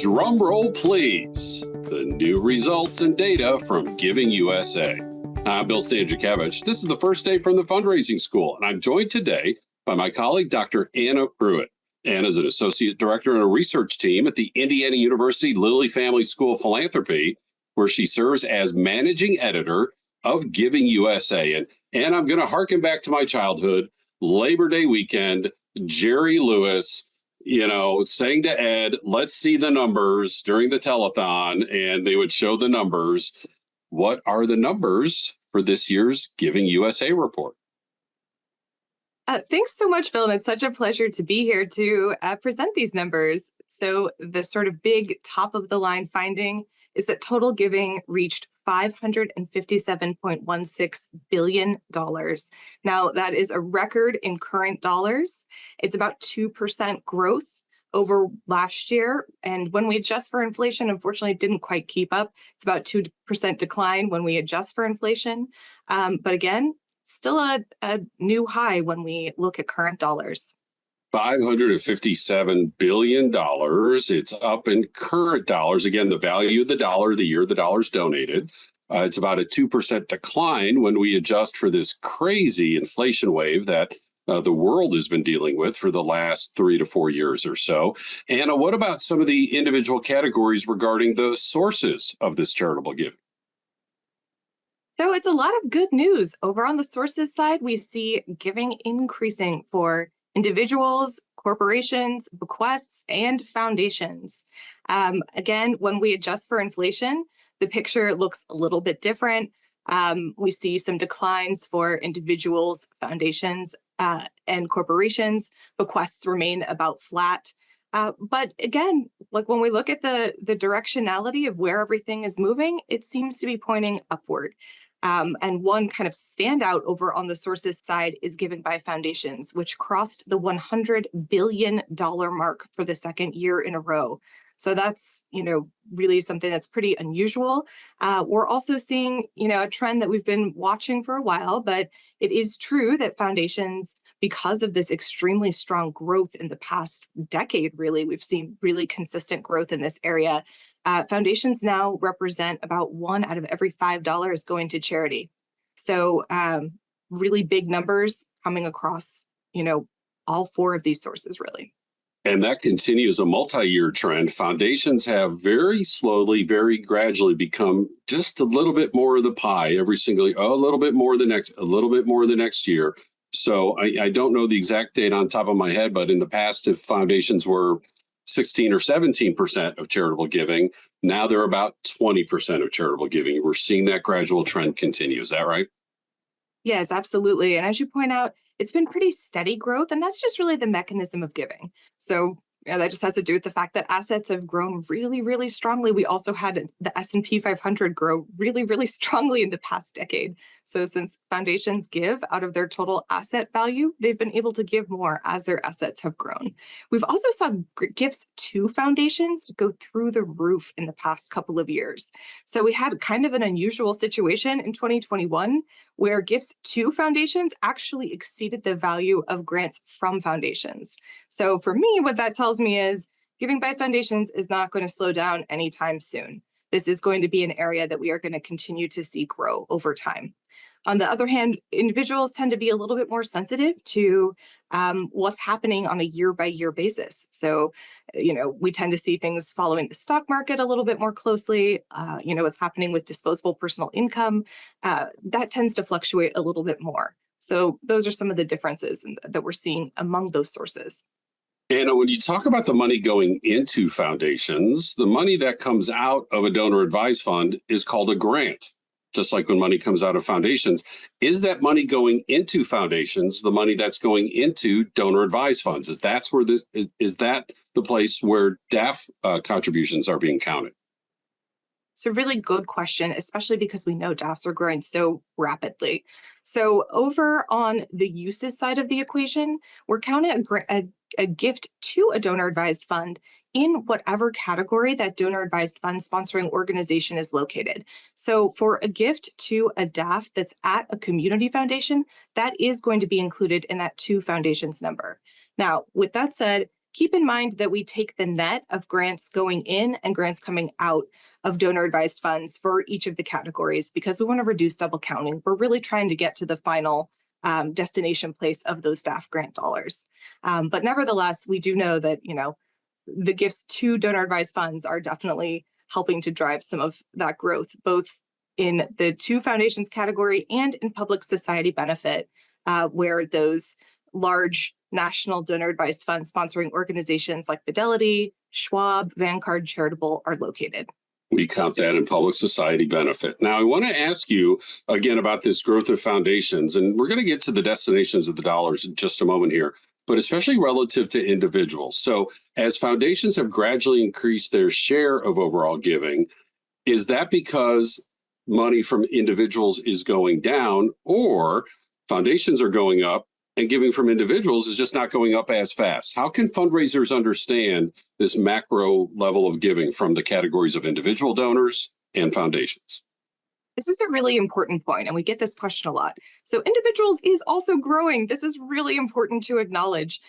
Drum roll, please. The new results and data from Giving USA. I'm Bill Stanczykiewicz. This is the first day from the fundraising school, and I'm joined today by my colleague, Dr. Anna Pruitt. Anna is an associate director on a research team at the Indiana University Lilly Family School of Philanthropy, where she serves as managing editor of Giving USA. And I'm going to harken back to my childhood, Labor Day weekend, Jerry Lewis, saying to Ed, let's see the numbers during the telethon, and they would show the numbers. What are the numbers for this year's Giving USA report? Thanks so much, Bill. And it's such a pleasure to be here to present these numbers. So the sort of big top of the line finding is that total giving reached $557.16 billion. Now, that is a record in current dollars. It's about 2% growth over last year. And when we adjust for inflation, unfortunately, it didn't quite keep up. It's about 2% decline when we adjust for inflation. But again, still a new high when we look at current dollars. $557 billion. It's up in current dollars. Again, the value of the dollar, the year the dollar's donated. It's about a 2% decline when we adjust for this crazy inflation wave that the world has been dealing with for the last 3 to 4 years or so. Anna, what about some of the individual categories regarding the sources of this charitable giving? So it's a lot of good news. Over on the sources side, we see giving increasing for individuals, corporations, bequests, and foundations. Again, when we adjust for inflation, the picture looks a little bit different. We see some declines for individuals, foundations, and corporations. Bequests remain about flat. But again, like when we look at the directionality of where everything is moving, it seems to be pointing upward. And one kind of standout over on the sources side is given by foundations, which crossed the $100 billion mark for the second year in a row. So that's, really something that's pretty unusual. We're also seeing, a trend that we've been watching for a while, but it is true that foundations, because of this extremely strong growth in the past decade, really, we've seen really consistent growth in this area. Foundations now represent about 1 out of every $5 going to charity. So really big numbers coming across, all 4 of these sources, really. And that continues a multi-year trend. Foundations have very slowly, very gradually become just a little bit more of the pie every single year, a little bit more the next, a little bit more the next year. So I don't know the exact date on top of my head, but in the past, if foundations were 16 or 17% of charitable giving, now they're about 20% of charitable giving. We're seeing that gradual trend continue. Is that right? Yes, absolutely. And as you point out, it's been pretty steady growth, and that's just really the mechanism of giving. So that just has to do with the fact that assets have grown really, really strongly. We also had the S&P 500 grow really, really strongly in the past decade. So since foundations give out of their total asset value, they've been able to give more as their assets have grown. We've also saw gifts to foundations go through the roof in the past couple of years. So we had kind of an unusual situation in 2021 where gifts to foundations actually exceeded the value of grants from foundations. So for me, what that tells me is giving by foundations is not going to slow down anytime soon. This is going to be an area that we are going to continue to see grow over time. On the other hand, individuals tend to be a little bit more sensitive to what's happening on a year-by-year basis. So, we tend to see things following the stock market a little bit more closely. What's happening with disposable personal income, that tends to fluctuate a little bit more. So those are some of the differences that we're seeing among those sources. And when you talk about the money going into foundations, the money that comes out of a donor advised fund is called a grant. Just like when money comes out of foundations, is that money going into foundations the money that's going into donor advised funds? Is that the place where DAF contributions are being counted? It's a really good question, especially because we know DAFs are growing so rapidly. So over on the uses side of the equation, we're counting a gift to a donor advised fund in whatever category that donor advised fund sponsoring organization is located. So for a gift to a DAF that's at a community foundation, that is going to be included in that to foundations number. Now, with that said, keep in mind that we take the net of grants going in and grants coming out of donor advised funds for each of the categories because we want to reduce double counting. We're really trying to get to the final destination place of those staff grant dollars. But nevertheless, we do know that, the gifts to donor advised funds are definitely helping to drive some of that growth, both in the to foundations category and in public society benefit, where those large national donor advised fund sponsoring organizations like Fidelity, Schwab, Vanguard, Charitable are located. We count that in public society benefit. Now, I want to ask you again about this growth of foundations, and we're going to get to the destinations of the dollars in just a moment here, but especially relative to individuals. So as foundations have gradually increased their share of overall giving, is that because money from individuals is going down, or foundations are going up and giving from individuals is just not going up as fast? How can fundraisers understand this macro level of giving from the categories of individual donors and foundations? This is a really important point, and we get this question a lot. So individuals is also growing. This is really important to acknowledge.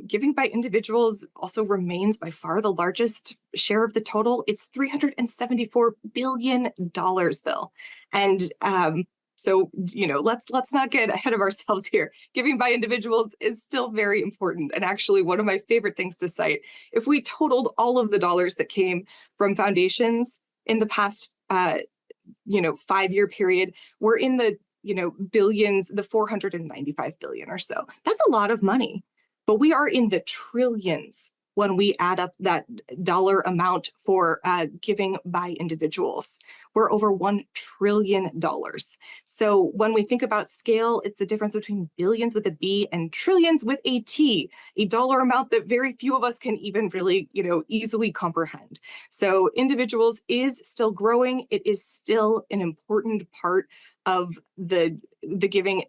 Giving by individuals also remains by far the largest share of the total. It's $374 billion, Bill. And so, let's not get ahead of ourselves here. Giving by individuals is still very important. And actually, one of my favorite things to cite, if we totaled all of the dollars that came from foundations in the past 5-year period, we're in the, billions, the 495 billion or so. That's a lot of money, but we are in the trillions when we add up that dollar amount for giving by individuals. We're over $1 trillion. So when we think about scale, it's the difference between billions with a B and trillions with a T, a dollar amount that very few of us can even really, easily comprehend. So individuals is still growing. It is still an important part of the giving,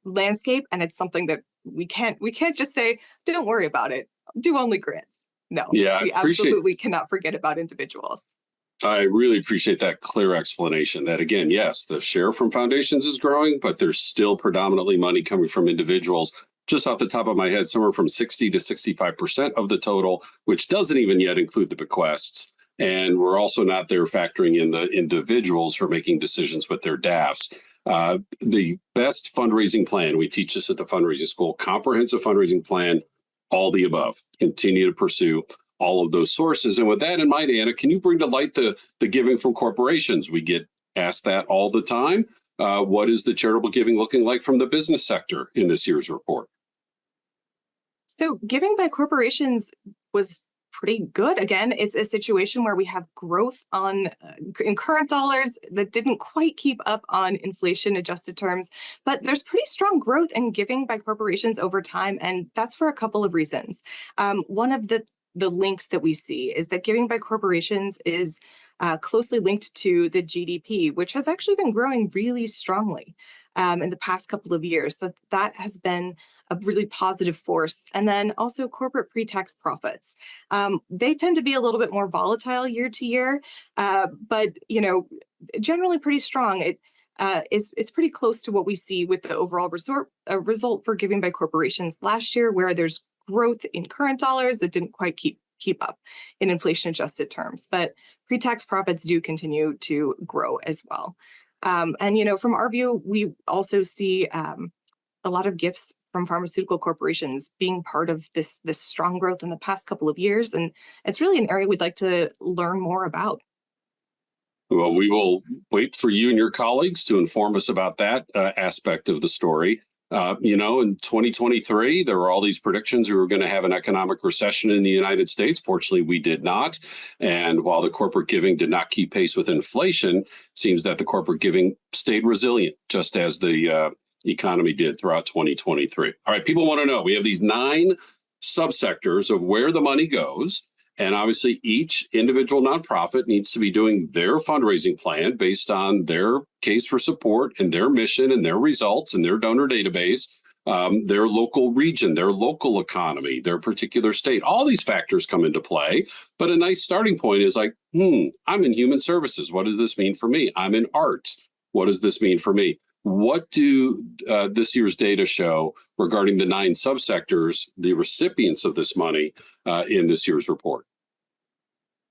landscape. And it's something that we can't just say, don't worry about it, do only grants. No, yeah, we absolutely cannot forget about individuals. I really appreciate that clear explanation that, again, yes, the share from foundations is growing, but there's still predominantly money coming from individuals. Just off the top of my head, somewhere from 60 to 65% of the total, which doesn't even yet include the bequests. And we're also not there factoring in the individuals who are making decisions with their DAFs. The best fundraising plan, we teach this at the fundraising school, comprehensive fundraising plan, all the above. Continue to pursue all of those sources. And with that in mind, Anna, can you bring to light the giving from corporations? We get asked that all the time. What is the charitable giving looking like from the business sector in this year's report? So giving by corporations was pretty good. Again, it's a situation where we have growth in current dollars that didn't quite keep up on inflation adjusted terms, but there's pretty strong growth in giving by corporations over time. And that's for a couple of reasons. One of the links that we see is that giving by corporations is closely linked to the GDP, which has actually been growing really strongly in the past couple of years. So that has been a really positive force. And then also corporate pre-tax profits. They tend to be a little bit more volatile year to year, but generally pretty strong. It's pretty close to what we see with the overall result for giving by corporations last year, where there's growth in current dollars that didn't quite keep up in inflation adjusted terms, but pre-tax profits do continue to grow as well. And from our view, we also see a lot of gifts from pharmaceutical corporations being part of this strong growth in the past couple of years, and it's really an area we'd like to learn more about. Well, we will wait for you and your colleagues to inform us about that aspect of the story. In 2023, there were all these predictions we were going to have an economic recession in the United States. Fortunately, we did not. And while the corporate giving did not keep pace with inflation, it seems that the corporate giving stayed resilient, just as the economy did throughout 2023. All right, people want to know, we have these 9 subsectors of where the money goes. And obviously, each individual nonprofit needs to be doing their fundraising plan based on their case for support and their mission and their results and their donor database, their local region, their local economy, their particular state. All these factors come into play. But a nice starting point is like, I'm in human services. What does this mean for me? I'm in arts. What does this mean for me? What do this year's data show regarding the 9 subsectors, the recipients of this money in this year's report?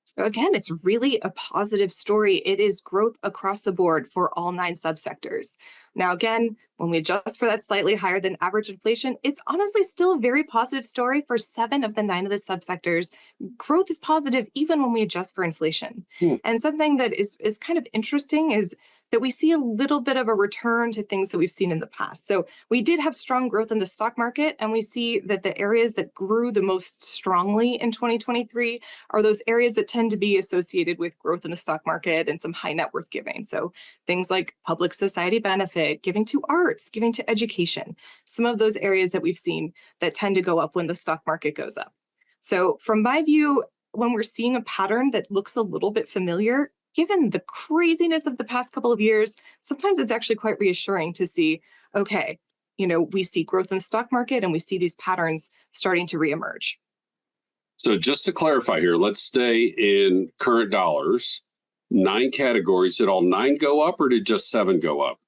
So again, it's really a positive story. It is growth across the board for all 9 subsectors. Now, again, when we adjust for that slightly higher than average inflation, it's honestly still a very positive story for 7 of the 9 of the subsectors. Growth is positive even when we adjust for inflation. Hmm. And something that is kind of interesting is that we see a little bit of a return to things that we've seen in the past. So we did have strong growth in the stock market, and we see that the areas that grew the most strongly in 2023 are those areas that tend to be associated with growth in the stock market and some high net worth giving. So things like public society benefit, giving to arts, giving to education, some of those areas that we've seen that tend to go up when the stock market goes up. So from my view, when we're seeing a pattern that looks a little bit familiar, given the craziness of the past couple of years, sometimes it's actually quite reassuring to see, okay, we see growth in the stock market and we see these patterns starting to reemerge. So just to clarify here, let's stay in current dollars. 9 categories. Did all 9 go up, or did just 7 go up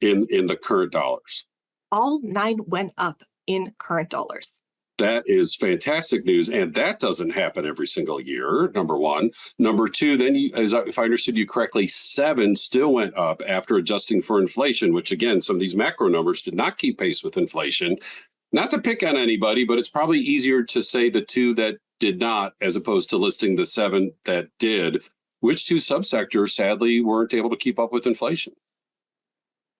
in the current dollars? All 9 went up in current dollars. That is fantastic news, and that doesn't happen every single year, number one. Number two, then, if I understood you correctly, 7 still went up after adjusting for inflation, which, again, some of these macro numbers did not keep pace with inflation. Not to pick on anybody, but it's probably easier to say the 2 that did not, as opposed to listing the 7 that did. Which 2 subsectors, sadly, weren't able to keep up with inflation?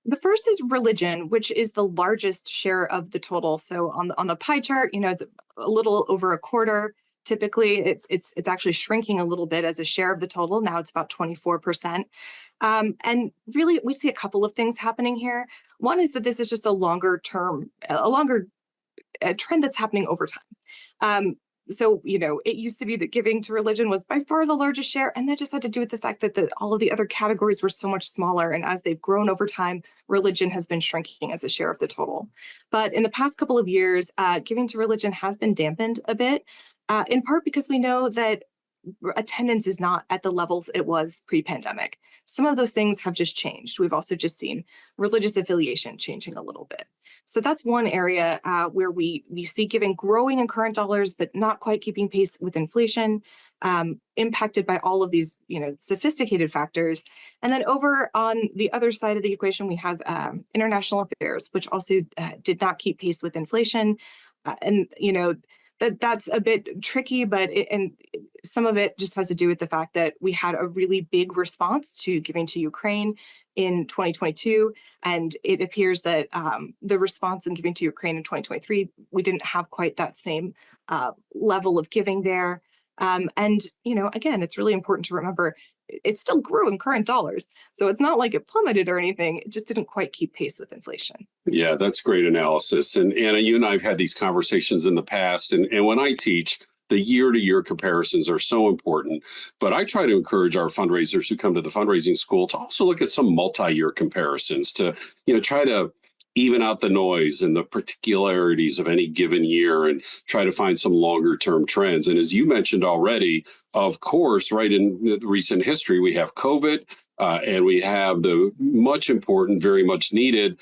The first is religion, which is the largest share of the total. So on the pie chart, it's a little over a quarter. Typically, it's actually shrinking a little bit as a share of the total. Now it's about 24%. And really, we see a couple of things happening here. One is that this is just a longer trend that's happening over time. So, it used to be that giving to religion was by far the largest share, and that just had to do with the fact that all of the other categories were so much smaller. And as they've grown over time, religion has been shrinking as a share of the total. But in the past couple of years, giving to religion has been dampened a bit, in part because we know that attendance is not at the levels it was pre-pandemic. Some of those things have just changed. We've also just seen religious affiliation changing a little bit. So that's one area where we see giving growing in current dollars, but not quite keeping pace with inflation, impacted by all of these, sophisticated factors. And then over on the other side of the equation, we have international affairs, which also did not keep pace with inflation. That's a bit tricky, but some of it just has to do with the fact that we had a really big response to giving to Ukraine in 2022, and it appears that the response in giving to Ukraine in 2023, we didn't have quite that same level of giving there. Again, it's really important to remember it still grew in current dollars. So it's not like it plummeted or anything. It just didn't quite keep pace with inflation. Yeah, that's great analysis. And Anna, you and I have had these conversations in the past. And when I teach, the year-to-year comparisons are so important. But I try to encourage our fundraisers who come to the fundraising school to also look at some multi-year comparisons to, try to even out the noise and the particularities of any given year and try to find some longer term trends. And as you mentioned already, of course, right in recent history, we have COVID. And we have the much important, very much needed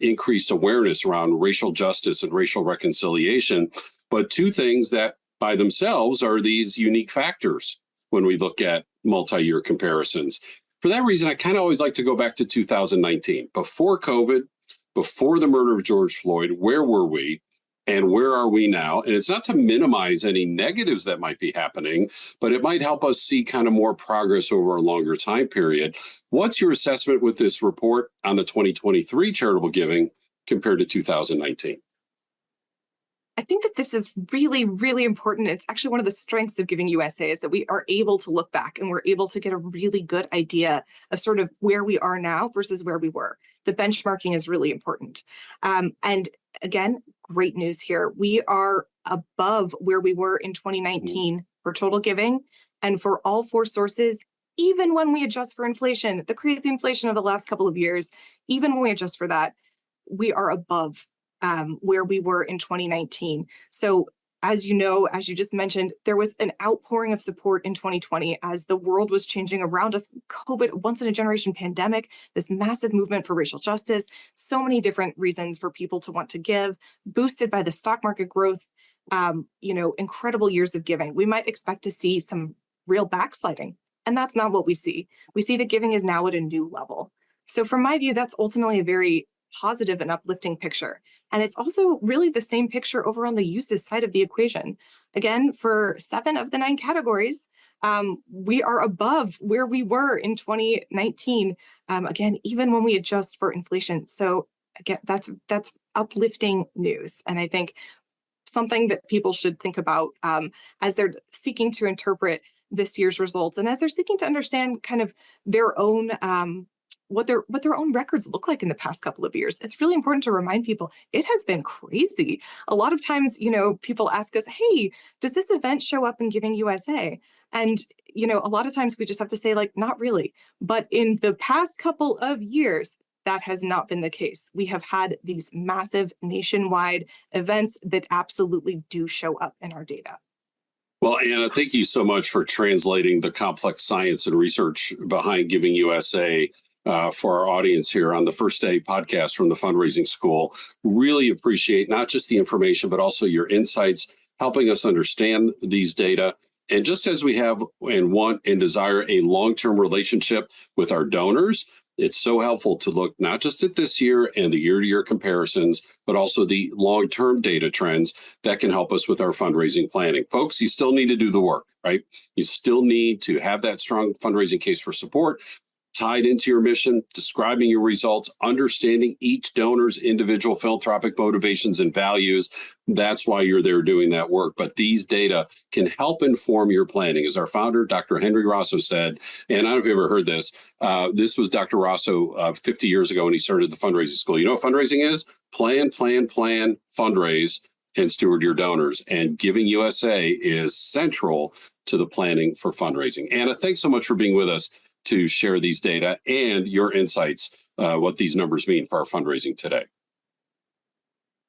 increased awareness around racial justice and racial reconciliation. But 2 things that by themselves are these unique factors when we look at multi-year comparisons. For that reason, I kind of always like to go back to 2019, before COVID, before the murder of George Floyd. Where were we? And where are we now? And it's not to minimize any negatives that might be happening, but it might help us see kind of more progress over a longer time period. What's your assessment with this report on the 2023 charitable giving compared to 2019? I think that this is really, really important. It's actually one of the strengths of Giving USA is that we are able to look back and we're able to get a really good idea of sort of where we are now versus where we were. The benchmarking is really important. And again, great news here. We are above where we were in 2019 for total giving and for all 4 sources, even when we adjust for inflation, the crazy inflation of the last couple of years, even when we adjust for that, we are above where we were in 2019. So as you know, as you just mentioned, there was an outpouring of support in 2020 as the world was changing around us. COVID, once in a generation pandemic, this massive movement for racial justice, so many different reasons for people to want to give, boosted by the stock market growth, incredible years of giving. We might expect to see some real backsliding, and that's not what we see. We see that giving is now at a new level. So from my view, that's ultimately a very positive and uplifting picture. And it's also really the same picture over on the uses side of the equation. Again, for 7 of the 9 categories, we are above where we were in 2019. Again, even when we adjust for inflation. So again, that's uplifting news. And I think something that people should think about as they're seeking to interpret this year's results and as they're seeking to understand kind of their own what their own records look like in the past couple of years. It's really important to remind people it has been crazy. A lot of times, people ask us, hey, does this event show up in Giving USA? And, a lot of times we just have to say, like, not really. But in the past couple of years, that has not been the case. We have had these massive nationwide events that absolutely do show up in our data. Well, Anna, thank you so much for translating the complex science and research behind Giving USA for our audience here on the First Day podcast from the Fundraising School. Really appreciate not just the information, but also your insights, helping us understand these data. And just as we have and want and desire a long-term relationship with our donors, it's so helpful to look not just at this year and the year-to-year comparisons, but also the long-term data trends that can help us with our fundraising planning. Folks, you still need to do the work, right? You still need to have that strong fundraising case for support tied into your mission, describing your results, understanding each donor's individual philanthropic motivations and values. That's why you're there doing that work. But these data can help inform your planning. As our founder, Dr. Henry Rosso said, and I don't know if you ever heard this, this was Dr. Rosso 50 years ago when he started the fundraising school. You know what fundraising is? Plan, fundraise, and steward your donors. And Giving USA is central to the planning for fundraising. Anna, thanks so much for being with us to share these data and your insights, what these numbers mean for our fundraising today.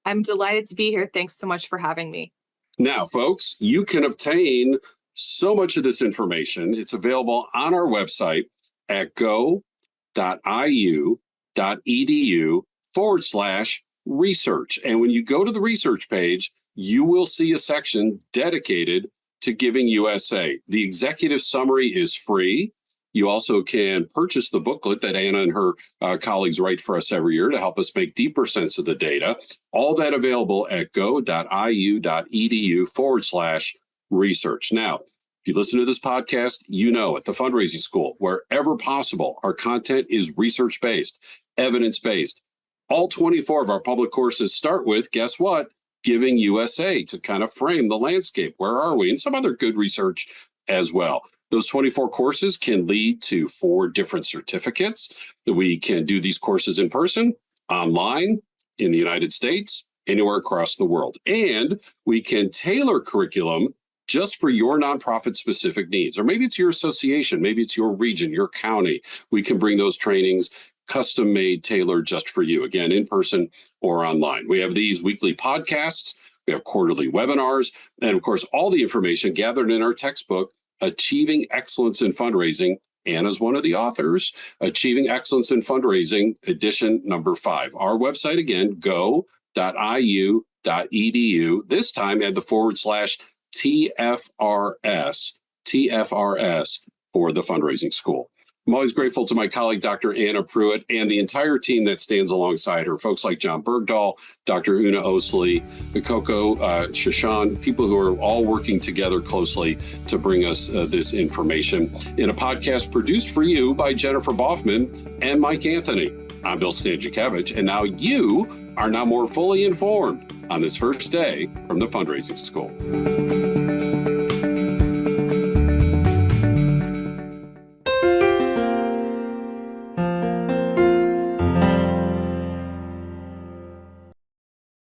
I'm delighted to be here. Thanks so much for having me. Now, folks, you can obtain so much of this information. It's available on our website at go.iu.edu/research. And when you go to the research page, you will see a section dedicated to Giving USA. The executive summary is free. You also can purchase the booklet that Anna and her colleagues write for us every year to help us make deeper sense of the data. All that available at go.iu.edu/research. Now, if you listen to this podcast, you know at the Fundraising School, wherever possible, our content is research-based, evidence-based. All 24 of our public courses start with, guess what? Giving USA to kind of frame the landscape. Where are we? And some other good research as well. Those 24 courses can lead to 4 different certificates. We can do these courses in person, online, in the United States, anywhere across the world. And we can tailor curriculum just for your nonprofit specific needs. Or maybe it's your association, maybe it's your region, your county. We can bring those trainings custom made, tailored just for you, again, in person or online. We have these weekly podcasts. We have quarterly webinars. And of course, all the information gathered in our textbook, Achieving Excellence in Fundraising. Anna's one of the authors, Achieving Excellence in Fundraising, edition number 5. Our website, again, go.iu.edu. This time add the /TFRS for the Fundraising School. I'm always grateful to my colleague, Dr. Anna Pruitt, and the entire team that stands alongside her. Folks like John Bergdahl, Dr. Una Osley, Coco, Shashan, people who are all working together closely to bring us this information in a podcast produced for you by Jennifer Boffman and Mike Anthony. I'm Bill Stanczykiewicz, and now you are now more fully informed on this first day from the Fundraising School.